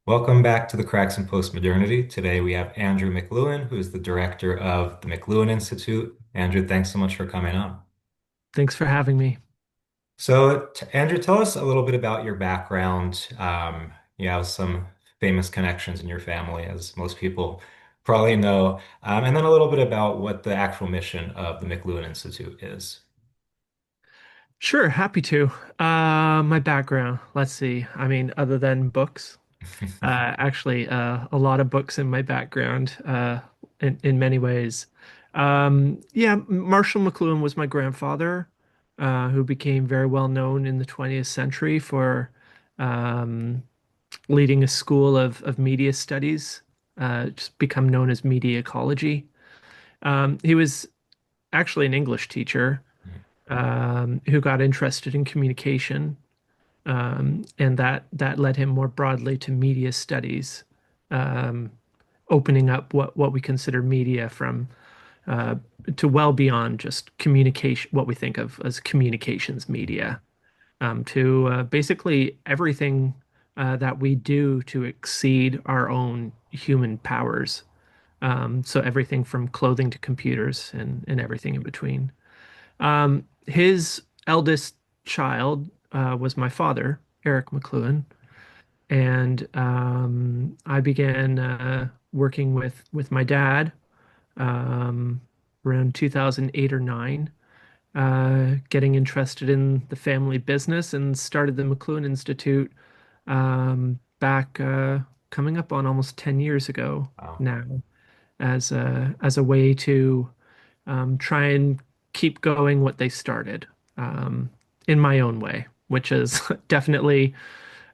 Welcome back to the Cracks in Postmodernity. Today we have Andrew McLuhan, who is the director of the McLuhan Institute. Andrew, thanks so much for coming on. Thanks for having me. Andrew, tell us a little bit about your background. You have some famous connections in your family, as most people probably know, and then a little bit about what the actual mission of the McLuhan Institute is. Sure, happy to. My background, let's see. I mean, other than books, actually, a lot of books in my background, in many ways. Yeah, Marshall McLuhan was my grandfather, who became very well known in the 20th century for um, leading a school of media studies, just become known as media ecology. He was actually an English teacher who got interested in communication, and that led him more broadly to media studies, um, opening up what we consider media from uh, to well beyond just communication, what we think of as communications media, to basically everything that we do to exceed our own human powers. So everything from clothing to computers and everything in between. His eldest child was my father, Eric McLuhan, and I began working with my dad um, around 2008 or 9, getting interested in the family business and started the McLuhan Institute back coming up on almost 10 years ago Wow. now as a way to try and keep going what they started um, in my own way, which is definitely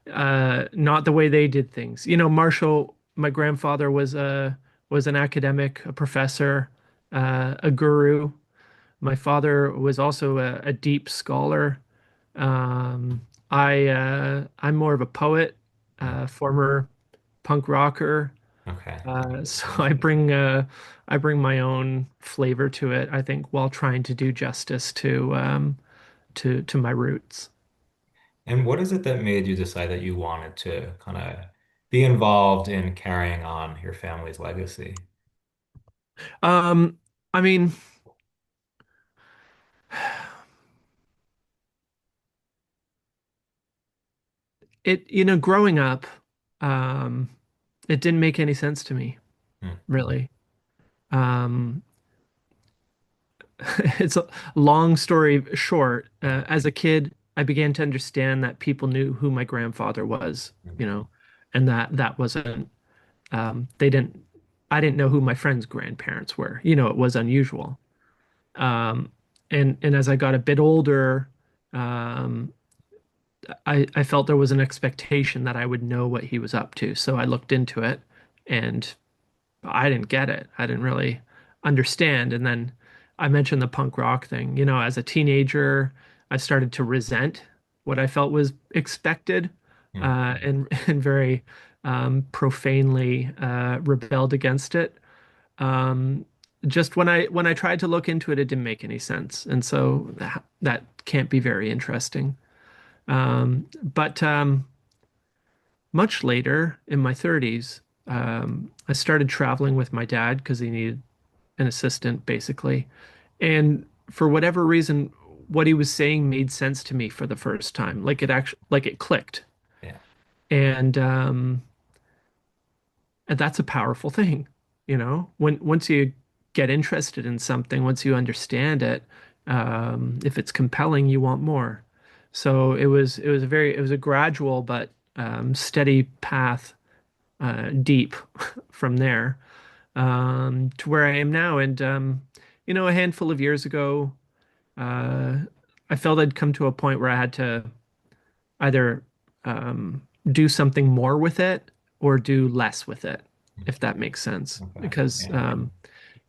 not the way they did things. You know, Marshall, my grandfather was an academic, a professor, a guru. My father was also a deep scholar. Um, I'm more of a poet, Mm. former punk rocker. Okay. So I bring my own flavor to it, I think, while trying to do justice to my roots. And what is it that made you decide that you wanted to kind of be involved in carrying on your family's legacy? Um, I mean, growing up, um, it didn't make any sense to me, Hmm. really. Um, it's a long story short. As a kid, I began to understand that people knew who my grandfather was, Hmm. you know, and that wasn't they didn't I didn't know who my friends' grandparents were. It was unusual. Um, and as I got a bit older, um, I felt there was an expectation that I would know what he was up to. So I looked into it and I didn't get it. I didn't really understand. And then I mentioned the punk rock thing. As a teenager, I started to resent what I felt was expected, Hmm. and very profanely rebelled against it. Um, just when I tried to look into it, it didn't make any sense, and so that can't be very interesting. But much later in my 30s, I started traveling with my dad because he needed an assistant, basically. And for whatever reason, what he was saying made sense to me for the first time. Like it clicked. Yeah. And and that's a powerful thing, When once you get interested in something, once you understand it, if it's compelling, you want more. So it was a gradual but steady path deep from there to where I am now. And a handful of years ago, uh, I felt I'd come to a point where I had to either do something more with it or do less with it, Hmm. if that makes sense. Okay. Because Yeah.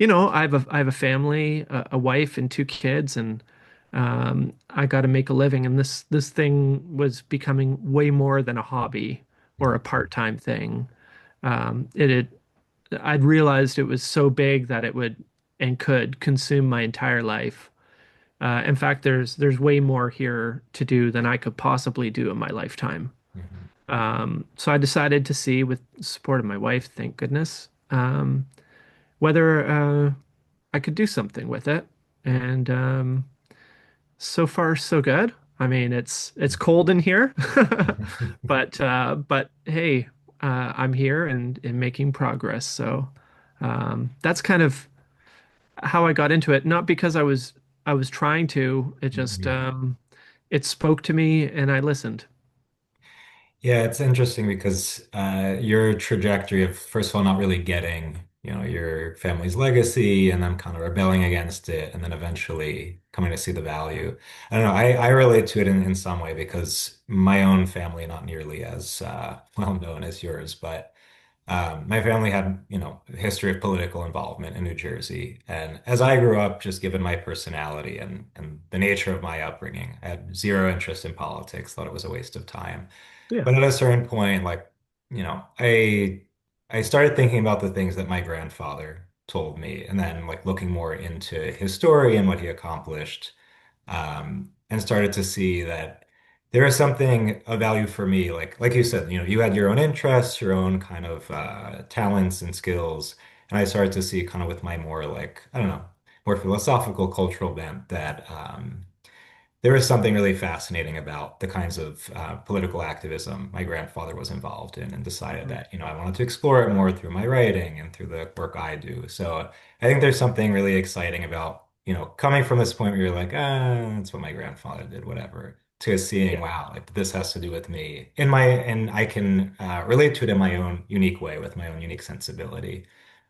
I have a family, a wife, and two kids, and I got to make a living. And this thing was becoming way more than a hobby or a Hmm. part-time thing. It had I'd realized it was so big that it would and could consume my entire life. In fact, there's way more here to do than I could possibly do in my lifetime. Hmm. So I decided to see, with the support of my wife, thank goodness, whether I could do something with it. And so far, so good. I mean, it's cold in here, but hey, I'm here and making progress. So that's kind of how I got into it. Not because I was trying to. It just Mhm. it spoke to me and I listened. Yeah, it's interesting because your trajectory of, first of all, not really getting, your family's legacy and then kind of rebelling against it and then eventually coming to see the value. I don't know, I relate to it in some way because my own family, not nearly as well known as yours, but my family had, a history of political involvement in New Jersey. And as I grew up, just given my personality and the nature of my upbringing, I had zero interest in politics, thought it was a waste of time. Yeah. But at a certain point, like, I started thinking about the things that my grandfather told me, and then like looking more into his story and what he accomplished, and started to see that there is something of value for me. Like you said, you had your own interests, your own kind of talents and skills, and I started to see kind of with my more like, I don't know, more philosophical cultural bent that there was something really fascinating about the kinds of political activism my grandfather was involved in, and decided Mm. that, I wanted to explore it more through my writing and through the work I do. So I think there's something really exciting about, coming from this point where you're like, that's what my grandfather did, whatever, to seeing, Yeah. wow, like this has to do with me in my, and I can relate to it in my own unique way with my own unique sensibility.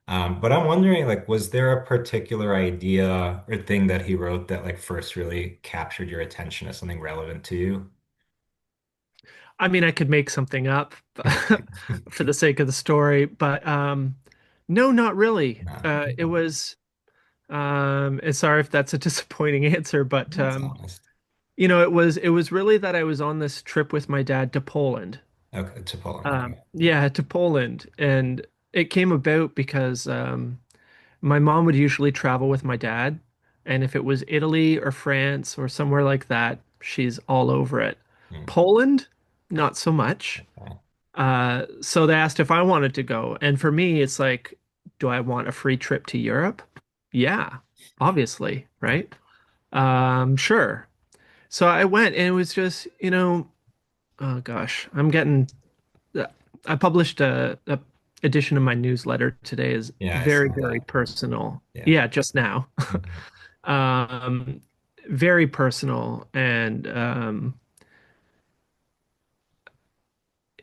But I'm wondering, like, was there a particular idea or thing that he wrote that like first really captured your attention as something relevant to you? I mean, I could make something up for the sake of the story, but no, not really. No, It was and sorry if that's a disappointing answer, but that's honest. it was really that I was on this trip with my dad to Poland. Okay, to Poland. Okay. Yeah, to Poland, and it came about because my mom would usually travel with my dad, and if it was Italy or France or somewhere like that, she's all over it. Hmm, Poland, not so much. okay. So they asked if I wanted to go. And for me, it's like, do I want a free trip to Europe? Yeah, obviously, Yeah. right? Sure. So I went and it was just, oh gosh, I published a edition of my newsletter today is Yeah, I very, saw very that. personal. Yeah. Yeah, just now. Mhm. Um, very personal. And,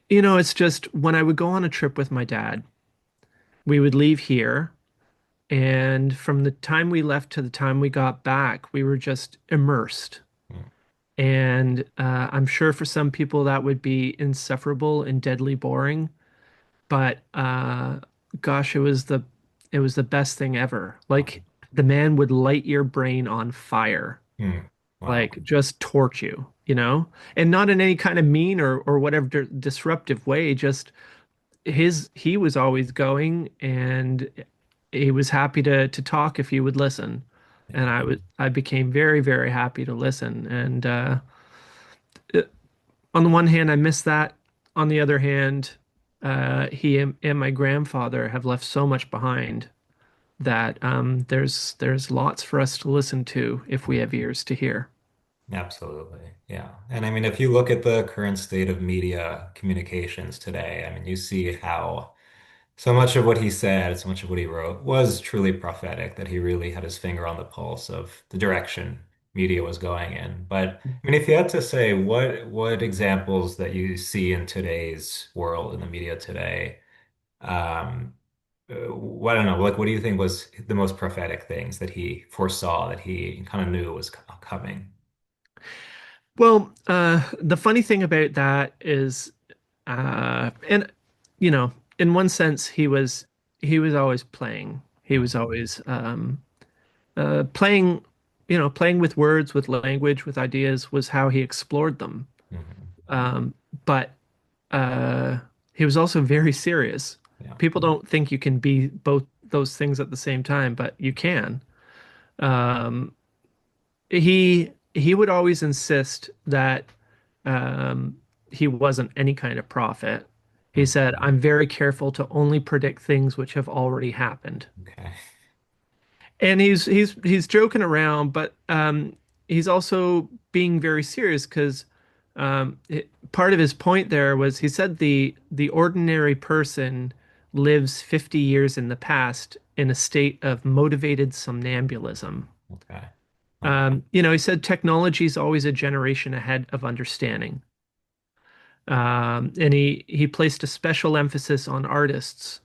it's just when I would go on a trip with my dad, we would leave here. And from the time we left to the time we got back, we were just immersed. Hmm, And I'm sure for some people that would be insufferable and deadly boring. But gosh, it was the best thing ever. wow. Like the man would light your brain on fire, Hmm, wow. like just torch you, and not in any kind of mean or whatever disruptive way. Just he was always going and he was happy to talk if you would listen. Yeah. And I became very, very happy to listen. And on the one hand, I miss that. On the other hand, he and my grandfather have left so much behind that there's lots for us to listen to if we have ears to hear. Absolutely. Yeah. And I mean, if you look at the current state of media communications today, I mean, you see how so much of what he said, so much of what he wrote was truly prophetic, that he really had his finger on the pulse of the direction media was going in. But I mean, if you had to say what examples that you see in today's world, in the media today, I don't know, like what do you think was the most prophetic things that he foresaw, that he kind of knew was coming? Well, the funny thing about that is, and you know, in one sense, he was always playing. He was Mhm, always playing, playing with words, with language, with ideas was how he explored them. mhm. Um, but uh, he was also very serious. Yeah. People don't think you can be both those things at the same time, but you can. Um, he would always insist that. he wasn't any kind of prophet. He Hmm. said, I'm very careful to only predict things which have already happened. Okay. And he's joking around, but he's also being very serious because part of his point there was he said the ordinary person lives 50 years in the past in a state of motivated somnambulism. Okay. Wow. He said technology is always a generation ahead of understanding. And he placed a special emphasis on artists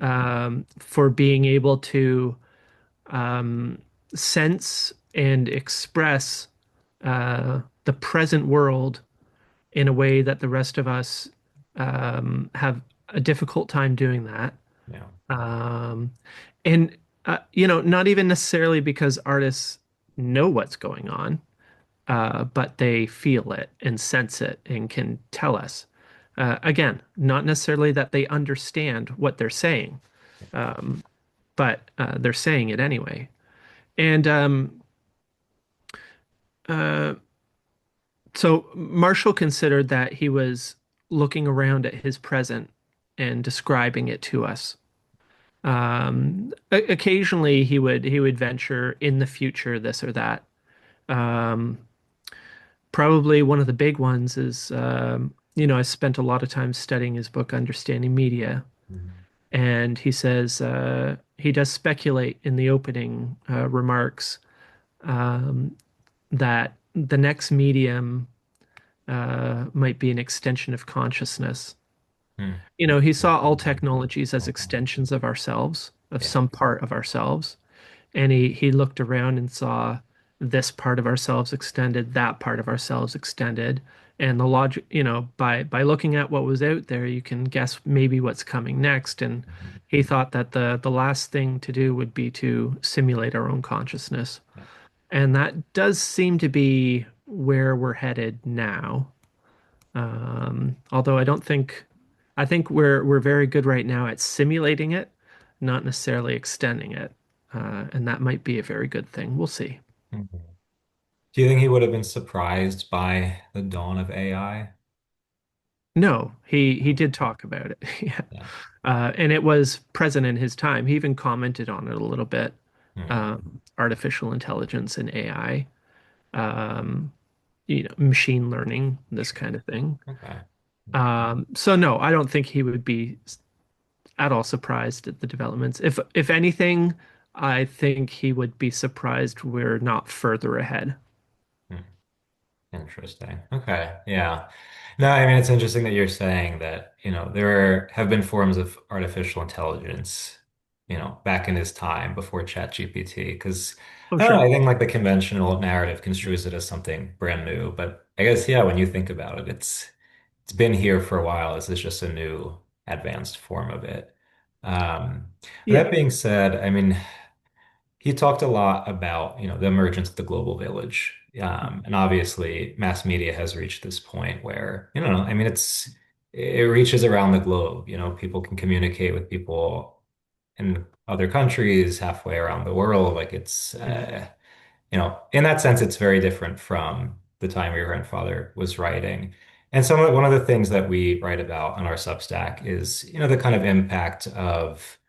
Hmm. for being able to um, sense and express the present world in a way that the rest of us have a difficult time doing that. Yeah. Um, and, not even necessarily because artists know what's going on, but they feel it and sense it and can tell us. Again, not necessarily that they understand what they're saying, but they're saying it anyway. And uh, so Marshall considered that he was looking around at his present and describing it to us. Occasionally, he would venture in the future, this or that. Um, Probably one of the big ones is, I spent a lot of time studying his book, Understanding Media, Mhm. and he says he does speculate in the opening remarks um, that the next medium might be an extension of consciousness. Hmm. He saw all Mhm. technologies as Okay. extensions of ourselves, of Yeah. some part of ourselves. And he looked around and saw this part of ourselves extended, that part of ourselves extended. And the logic, by looking at what was out there, you can guess maybe what's coming next. And Mhm. he thought that the last thing to do would be to simulate our own consciousness. Yeah. And that does seem to be where we're headed now. Although I think we're very good right now at simulating it, not necessarily extending it, and that might be a very good thing. We'll see. Mhm. Do you think he would have been surprised by the dawn of AI? No, he No. did talk about it, yeah, Yeah. and it was present in his time. He even commented on it a little bit. Hmm. Artificial intelligence and AI, um, machine learning, this Sure. kind of thing. Okay. So no, I don't think he would be at all surprised at the developments. If anything, I think he would be surprised we're not further ahead. Hmm. Interesting. Okay. Yeah. No, I mean, it's interesting that you're saying that, there have been forms of artificial intelligence, back in his time before ChatGPT, because Oh, I don't know, sure. I think like the conventional narrative construes it as something brand new, but I guess, yeah, when you think about it, it's been here for a while. This is just a new advanced form of it. But Yeah. that being said, I mean, he talked a lot about, the emergence of the global village. And obviously mass media has reached this point where, I mean, it reaches around the globe. People can communicate with people in other countries, halfway around the world. Like Mhm. in that sense, it's very different from the time your grandfather was writing. And one of the things that we write about on our Substack is, the kind of impact of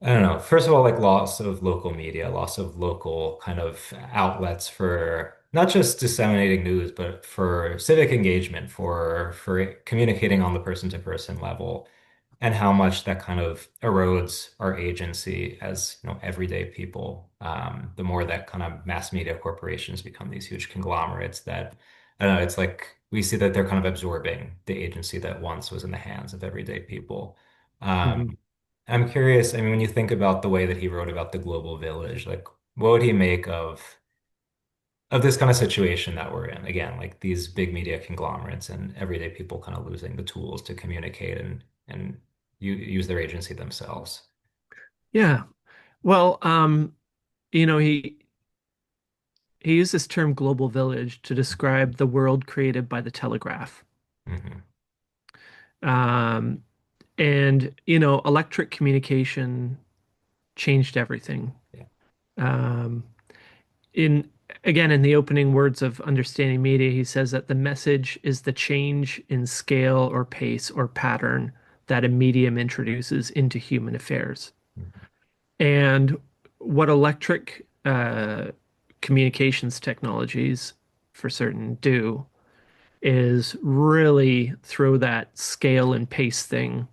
I don't know. First of all, like loss of local media, loss of local kind of outlets for not just disseminating news, but for civic engagement, for communicating on the person-to-person level, and how much that kind of erodes our agency as, everyday people. The more that kind of mass media corporations become these huge conglomerates that, I don't know, it's like we see that they're kind of absorbing the agency that once was in the hands of everyday people. Mhm. Um, I'm curious, I mean, when you think about the way that he wrote about the global village, like what would he make of this kind of situation that we're in? Again, like these big media conglomerates and everyday people kind of losing the tools to communicate and use their agency themselves. Yeah. Well, you know, he used this term global village to describe the world created by the telegraph. Hmm. Um, and electric communication changed everything. Yeah. Um, in again, in the opening words of Understanding Media, he says that the message is the change in scale or pace or pattern that a medium introduces into human affairs. Mhm. And what electric communications technologies, for certain, do is really throw that scale and pace thing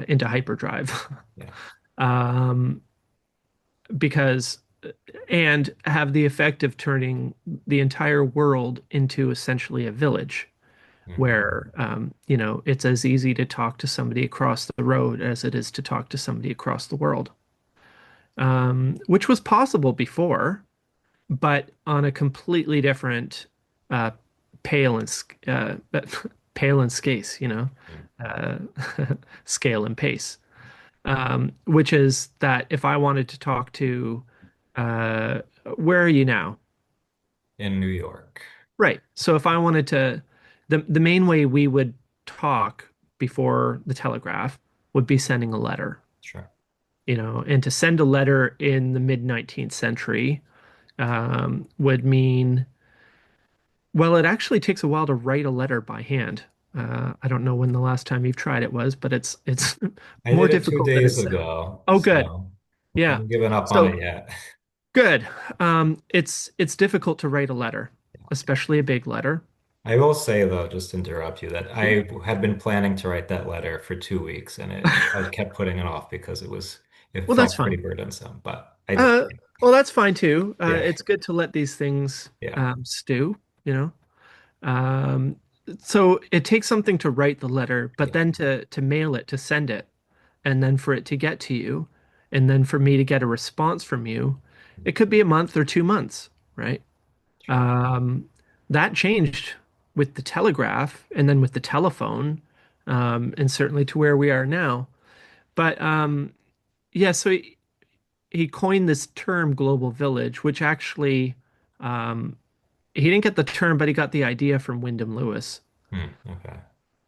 into hyperdrive. Yeah. um, because and have the effect of turning the entire world into essentially a village Mhm. where it's as easy to talk to somebody across the road as it is to talk to somebody across the world, which was possible before, but on a completely different uh, pale and pale and scase, Mhm. uh, scale and pace. Which is that if I wanted to talk to, uh, where are you now? In New York. Right. So if I wanted to, the main way we would talk before the telegraph would be sending a letter, Sure. and to send a letter in the mid 19th century would mean, well, it actually takes a while to write a letter by hand. I don't know when the last time you've tried it was, but it's I more did it two difficult than it days sounds. ago, Oh, good. so I Yeah. haven't given up on So it yet. good. It's difficult to write a letter, especially a big letter. I will say though, just to interrupt you, that Yeah. I had been planning to write that letter for 2 weeks, and I kept putting it off because it Well, that's felt pretty fine. burdensome. But I did. Uh, well, that's fine too. Yeah, It's good to let these things yeah, stew, you know. Um, so it takes something to write the letter, but yeah. then to mail it, to send it, and then for it to get to you, and then for me to get a response from you, it could be a month or 2 months, right? Sure. Um, that changed with the telegraph and then with the telephone, and certainly to where we are now. But yeah, so he coined this term global village, which actually um, he didn't get the term, but he got the idea from Wyndham Lewis. Okay.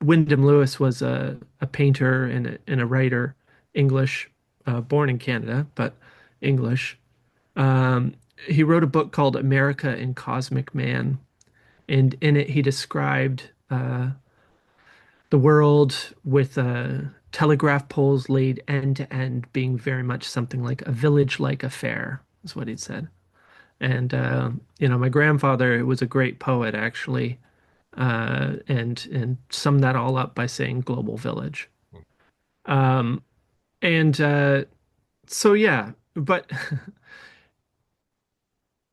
Wyndham Lewis was a painter and a writer, English, born in Canada, but English. Um, he wrote a book called America and Cosmic Man, and in it he described the world with telegraph poles laid end to end being very much something like a village-like affair, is what he said. And my grandfather was a great poet, actually, and summed that all up by saying global village. Um, and so yeah, but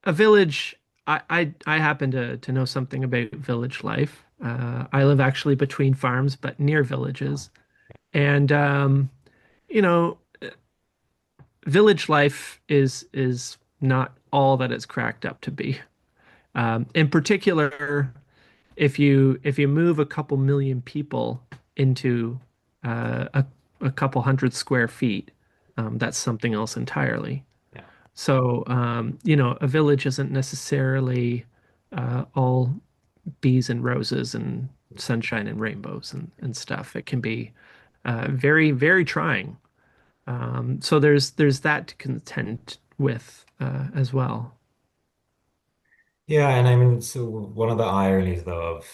a village. I happen to know something about village life. I live actually between farms, but near villages. And you know, village life is not all that it's cracked up to be. In particular, if you move a couple million people into a couple hundred square feet, that's something else entirely. Yeah. So, a village isn't necessarily all bees and roses and sunshine and rainbows and stuff. It can be very, very trying. So there's that to contend with as well. Yeah, and I mean, so one of the ironies, though, of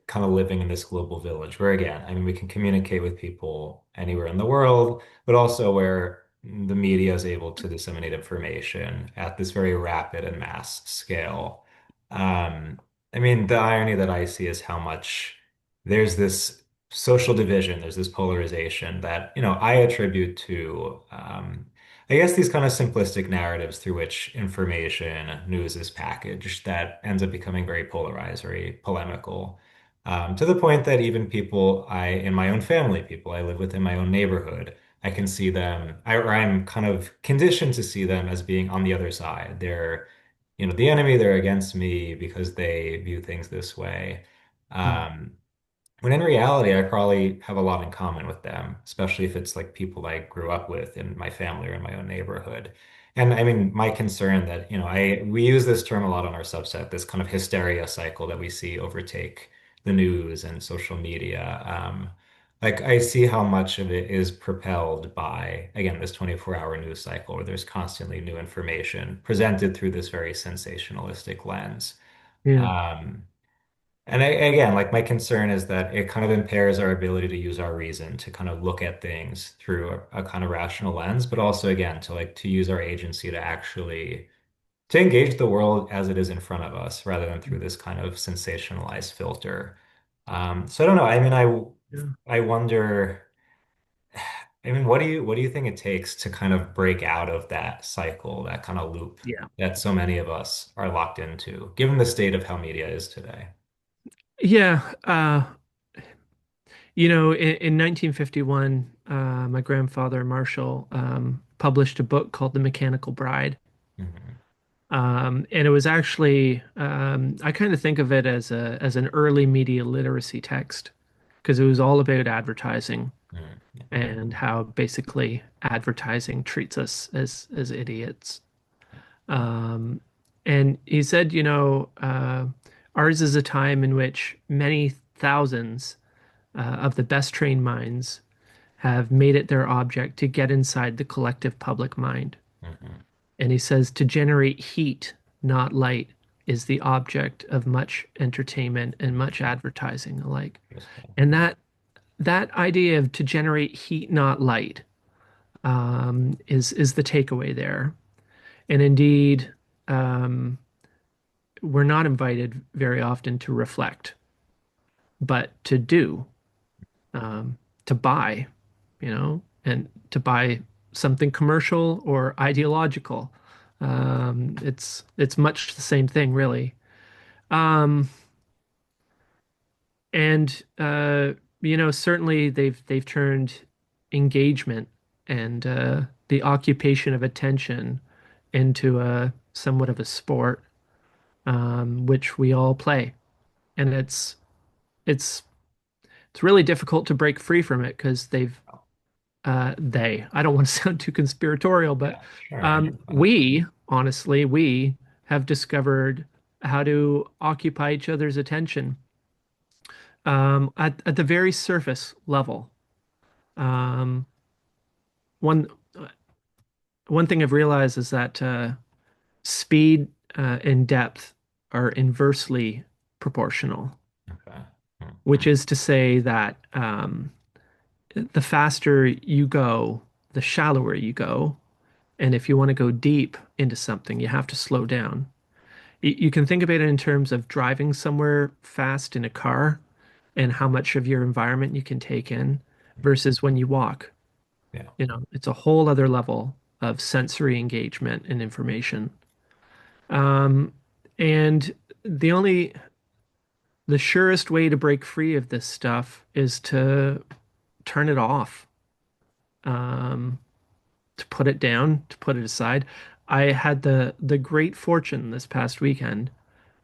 kind of living in this global village, where again, I mean, we can communicate with people anywhere in the world, but also where the media is able to disseminate information at this very rapid and mass scale. Um, I mean, the irony that I see is how much there's this social division, there's this polarization that, I attribute to. I guess these kind of simplistic narratives through which information, news is packaged that ends up becoming very polarized, very polemical, to the point that even in my own family, people I live with in my own neighborhood, I can see them, or I'm kind of conditioned to see them as being on the other side. They're, the enemy, they're against me because they view things this way. Mm. Um, when in reality, I probably have a lot in common with them, especially if it's like people I grew up with in my family or in my own neighborhood. And I mean, my concern that, we use this term a lot on our subset, this kind of hysteria cycle that we see overtake the news and social media. like I see how much of it is propelled by, again, this 24-hour news cycle where there's constantly new information presented through this very sensationalistic lens. Yeah. Um, and again, like my concern is that it kind of impairs our ability to use our reason to kind of look at things through a kind of rational lens, but also again to use our agency to actually to engage the world as it is in front of us rather than through this kind of sensationalized filter. So I don't know. I mean, Yeah. I wonder. I mean, what do you think it takes to kind of break out of that cycle, that kind of loop Yeah. that so many of us are locked into, given the state of how media is today? Yeah. In 1951, my grandfather, Marshall, published a book called The Mechanical Bride. Hmm. And it was actually, I kind of think of it as an early media literacy text because it was all about advertising Hmm. and how basically advertising treats us as idiots. Um, and he said, ours is a time in which many thousands of the best trained minds have made it their object to get inside the collective public mind. Hmm. And he says to generate heat, not light, is the object of much entertainment and much advertising alike. Interesting. And that idea of to generate heat, not light, is the takeaway there. And indeed, um, we're not invited very often to reflect, but to do, um, to buy, and to buy something commercial or ideological. It's much the same thing, really. Um, and certainly they've turned engagement and the occupation of attention into a somewhat of a sport, which we all play, and it's it's really difficult to break free from it because I don't want to sound too conspiratorial, but Yeah, sure. You're fine. we have discovered how to occupy each other's attention at the very surface level. Um, one one thing I've realized is that speed and depth are inversely proportional, Okay. which Mhm. is to say that the faster you go, the shallower you go. And if you want to go deep into something, you have to slow down. You can think about it in terms of driving somewhere fast in a car and how much of your environment you can take in versus when you walk. Yeah. It's a whole other level of sensory engagement and information. Um, and the only, the surest way to break free of this stuff is to turn it off, um, to put it down, to put it aside. I had the great fortune this past weekend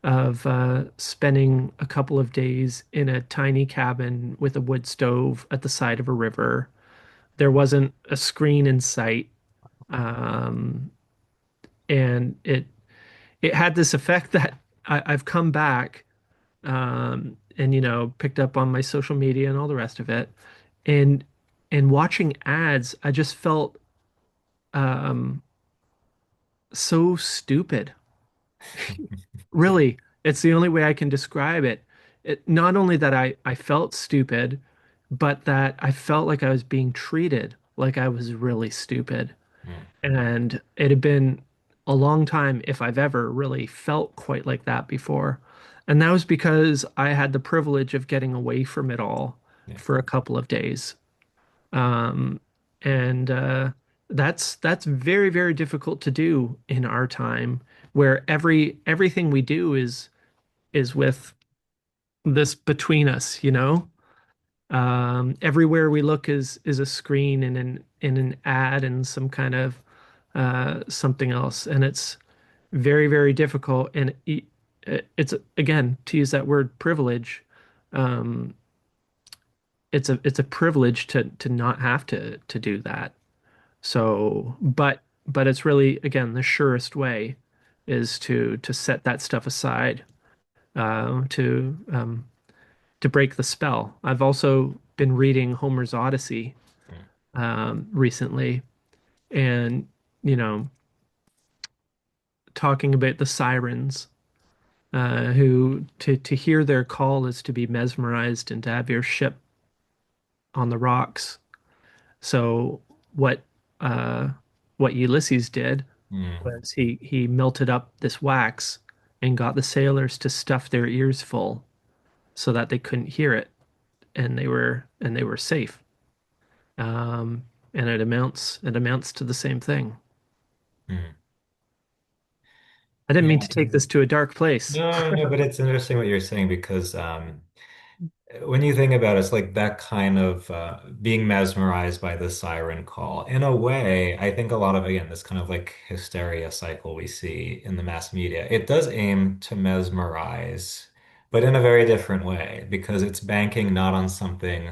of spending a couple of days in a tiny cabin with a wood stove at the side of a river. There wasn't a screen in sight, um, and it had this effect that I've come back and picked up on my social media and all the rest of it, and watching ads, I just felt um, so stupid. Really, it's the only way I can describe it. Not only that I felt stupid, but that I felt like I was being treated like I was really stupid. Mm. And it had been a long time if I've ever really felt quite like that before. And that was because I had the privilege of getting away from it all Yeah. for a couple of days. Um, and that's very, very difficult to do in our time, where everything we do is with this between us, everywhere we look is a screen and an ad and some kind of something else, and it's very, very difficult. And it's again, to use that word privilege, um, it's a privilege to not have to do that. So, but it's really again the surest way is to set that stuff aside, to break the spell. I've also been reading Homer's Odyssey recently, and you know, talking about the sirens, who to hear their call is to be mesmerized and to have your ship on the rocks. So what uh, what Ulysses did Mm, was he melted up this wax and got the sailors to stuff their ears full so that they couldn't hear it, and they were safe. Um, and it amounts to the same thing. mm. I didn't mean Yeah. to take this to a dark place. No, no, but it's interesting what you're saying because when you think about it, it's like that kind of being mesmerized by the siren call. In a way, I think a lot of, again, this kind of like hysteria cycle we see in the mass media, it does aim to mesmerize, but in a very different way because it's banking not on something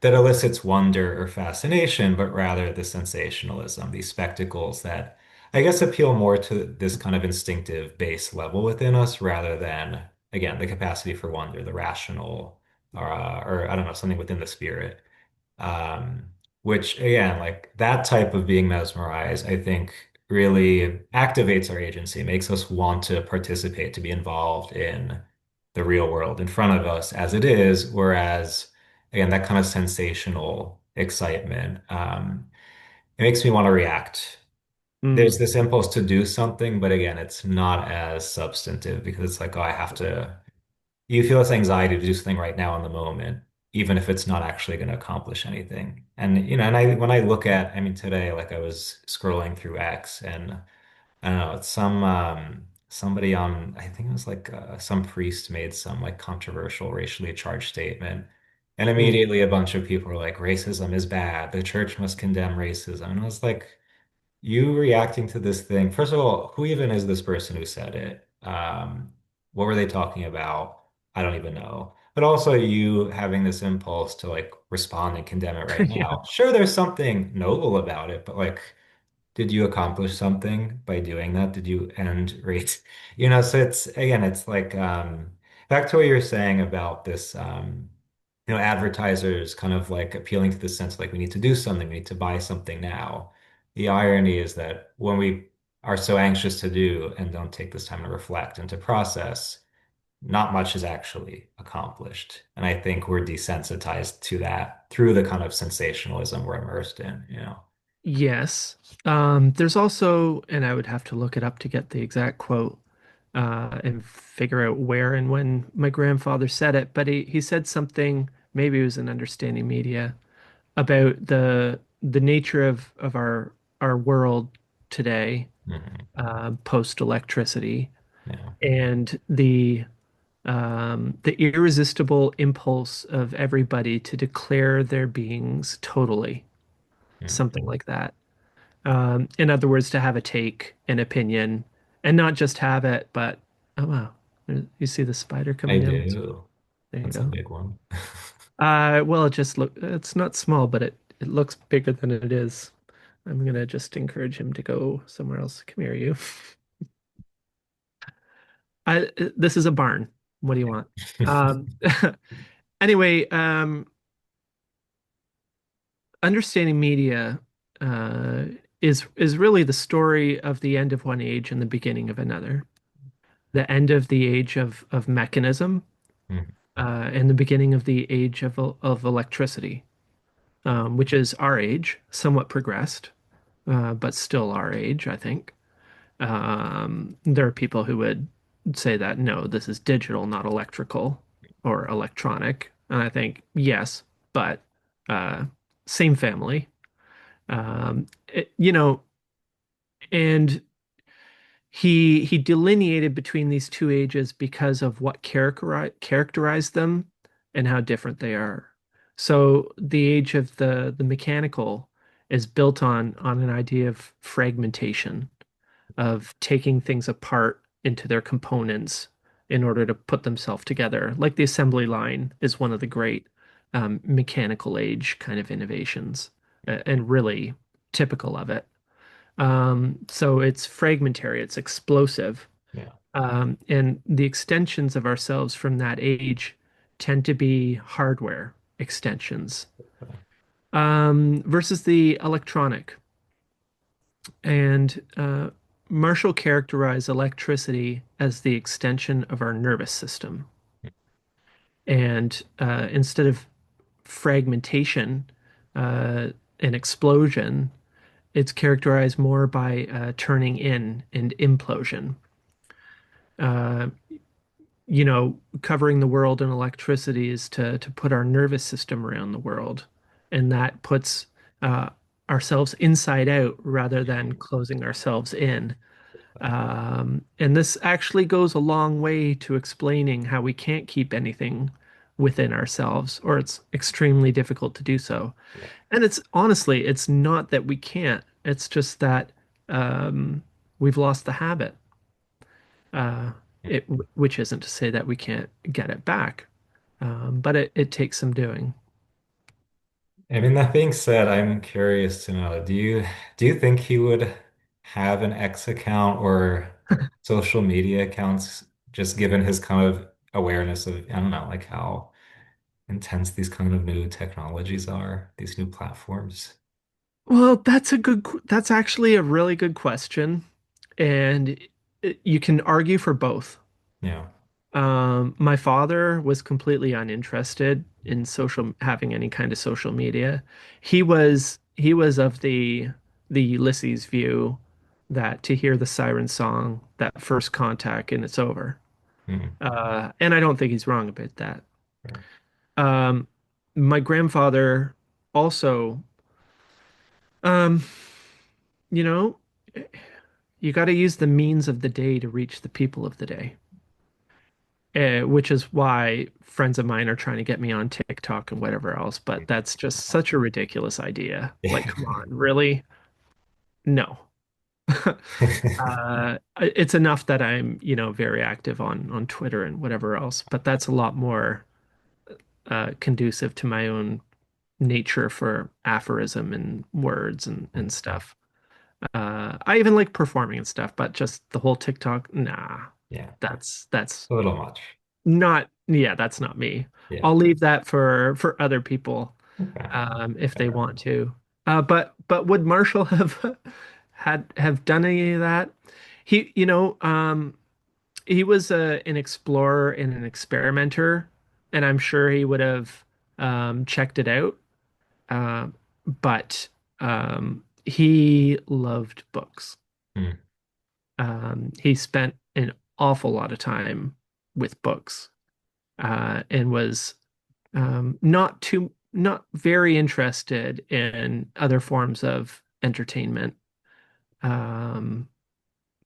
that elicits wonder or fascination, but rather the sensationalism, these spectacles that I guess appeal more to this kind of instinctive base level within us rather than, again, the capacity for wonder, the rational, or I don't know, something within the spirit. Um, which again, like that type of being mesmerized, I think really activates our agency, makes us want to participate, to be involved in the real world in front of us as it is, whereas again, that kind of sensational excitement, it makes me want to react. There's Mm, this impulse to do something, but again, it's not as substantive because it's like, oh, I have to you feel this anxiety to do something right now in the moment, even if it's not actually going to accomplish anything. And and I when I look at, I mean, today, like I was scrolling through X, and I don't know, it's somebody on, I think it was like some priest made some like controversial racially charged statement, and mm. immediately a bunch of people were like, racism is bad. The church must condemn racism. And I was like, you reacting to this thing. First of all, who even is this person who said it? What were they talking about? I don't even know. But also you having this impulse to like respond and condemn it right Yeah. now. Sure, there's something noble about it, but like, did you accomplish something by doing that? Did you end race? So it's again, it's like back to what you're saying about this advertisers kind of like appealing to the sense of like we need to do something, we need to buy something now. The irony is that when we are so anxious to do and don't take this time to reflect and to process, not much is actually accomplished. And I think we're desensitized to that through the kind of sensationalism we're immersed in. Yes. There's also, and I would have to look it up to get the exact quote, and figure out where and when my grandfather said it, but he said something, maybe it was in Understanding Media, about the nature of our world today, Hmm. post electricity, Yeah. and the irresistible impulse of everybody to declare their beings totally, Mm. something like that. In other words, to have a take, an opinion, and not just have it, but oh wow, you see the spider I coming down. do. There you That's a go. big one. Well, it's not small, but it looks bigger than it is. I'm gonna just encourage him to go somewhere else. Come here, you. This is a barn. What do you want? Um, anyway, understanding media uh, is really the story of the end of one age and the beginning of another. The end of the age of mechanism, Mhm. and the beginning of the age of electricity, which is our age, somewhat progressed, but still our age, I think. There are people who would say that no, this is digital, not electrical or electronic. And I think yes, but uh, same family. And he delineated between these two ages because of what characterized them and how different they are. So the age of the mechanical is built on an idea of fragmentation, of taking things apart into their components in order to put themselves together. Like the assembly line is one of the great mechanical age kind of innovations, and really typical of it. So it's fragmentary, it's explosive. Yeah. And the extensions of ourselves from that age tend to be hardware. extensions, versus the electronic. And Marshall characterized electricity as the extension of our nervous system. And instead of fragmentation and explosion, it's characterized more by turning in and implosion. Uh, Covering the world in electricity is to put our nervous system around the world, and that puts uh, ourselves inside out rather than closing ourselves in. And this actually goes a long way to explaining how we can't keep anything within ourselves, or it's extremely difficult to do so. Yeah. And it's honestly, it's not that we can't, it's just that um, we've lost the habit. Uh, which isn't to say that we can't get it back, but it takes some doing. I mean, that being said, I'm curious to know, do you think he would have an X account or social media accounts just given his kind of awareness of, I don't know, like how intense these kind of new technologies are, these new platforms? Well, that's actually a really good question. And you can argue for both. Yeah. My father was completely uninterested in having any kind of social media. He was of the Ulysses view that to hear the siren song, that first contact and it's over. Mm, And I don't think he's wrong about that. sure. Um, my grandfather also, um, you know, you got to use the means of the day to reach the people of the day. Which is why friends of mine are trying to get me on TikTok and whatever else, but that's just such a ridiculous idea. Like, Yeah. come on, really? No. It's enough that I'm, very active on Twitter and whatever else, but that's a lot more conducive to my own nature for aphorism and words and stuff. I even like performing and stuff, but just the whole TikTok, nah, Yeah. that's A little much. not, yeah, that's not me. Yeah. I'll leave that for other people Okay. if they Fair. want to. But would Marshall have done any of that? He was an explorer and an experimenter, and I'm sure he would have checked it out. Uh, but he loved books. Mm, He spent an awful lot of time with books and was not very interested in other forms of entertainment. Um,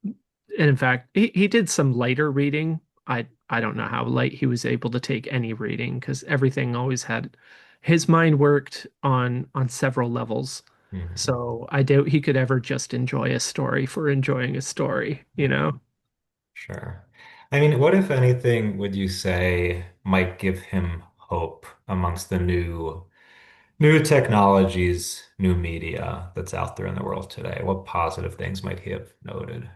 and in fact, he did some lighter reading. I don't know how light he was able to take any reading because everything always had his mind worked on several levels. mhm. So I doubt he could ever just enjoy a story for enjoying a story, you Yeah. know? Sure. I mean, what, if anything, would you say might give him hope amongst the new technologies, new media that's out there in the world today? What positive things might he have noted?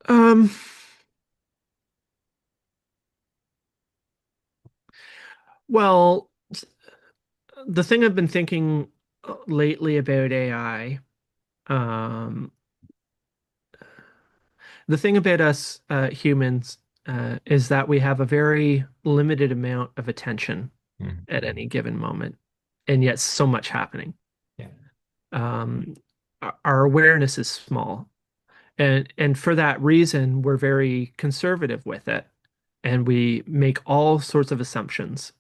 Um, well, the thing I've been thinking lately about AI, um, the thing about us humans is that we have a very limited amount of attention Mm, at any given moment, and yet so much happening. yeah. Um, our awareness is small, and for that reason, we're very conservative with it, and we make all sorts of assumptions.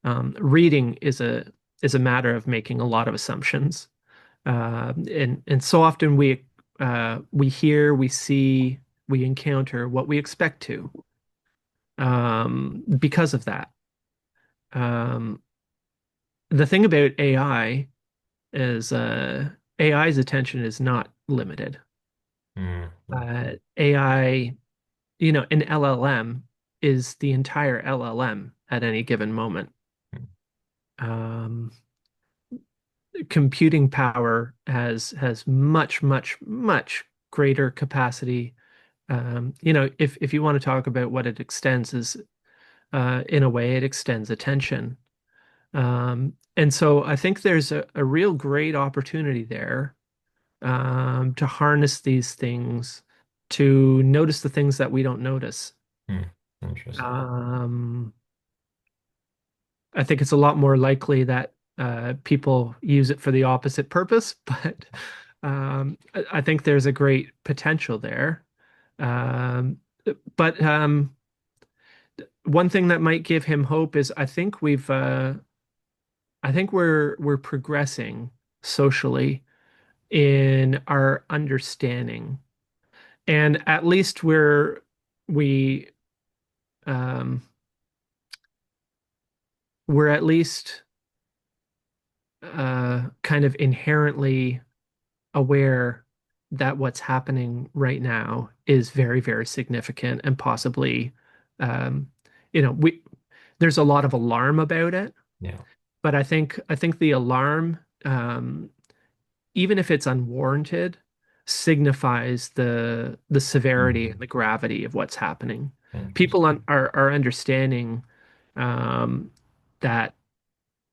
Reading is a matter of making a lot of assumptions. And so often we hear, we see, we encounter what we expect to because of that. Um, the thing about AI is AI's attention is not limited. Mm, mm, AI, an LLM is the entire LLM at any given moment. mm, Um, Computing power has much, much, much greater capacity. If you want to talk about what it extends is in a way it extends attention. And so I think there's a real great opportunity there to harness these things, to notice the things that we don't notice. Hmm. Interesting. Um, I think it's a lot more likely that people use it for the opposite purpose, but I think there's a great potential there. Um, but one thing that might give him hope is I think we're progressing socially in our understanding, and at least we um, we're at least kind of inherently aware that what's happening right now is very, very significant and possibly, um, we there's a lot of alarm about it, Yeah. but I think the alarm, even if it's unwarranted, signifies the severity and Mhm. the gravity of what's happening. People Interesting. are understanding um, that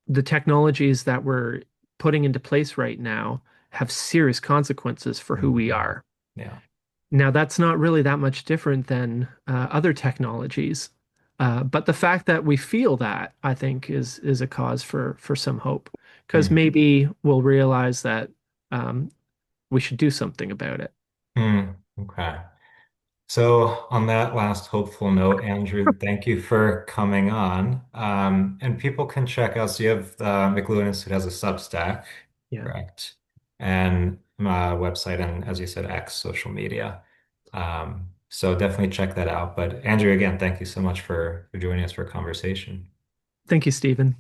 the technologies that we're putting into place right now have serious consequences for who we Mhm. are. Yeah. Now, that's not really that much different than other technologies. But the fact that we feel that, I think, is a cause for some hope, because Hmm. maybe we'll realize that um, we should do something about it. Hmm. Okay. So, on that last hopeful note, Andrew, thank you for coming on. And people can check out, so you have McLuhan Institute has a Substack, Yeah. correct? And my website, and as you said, X social media. So definitely check that out. But Andrew, again, thank you so much for joining us for a conversation. Thank you, Stephen.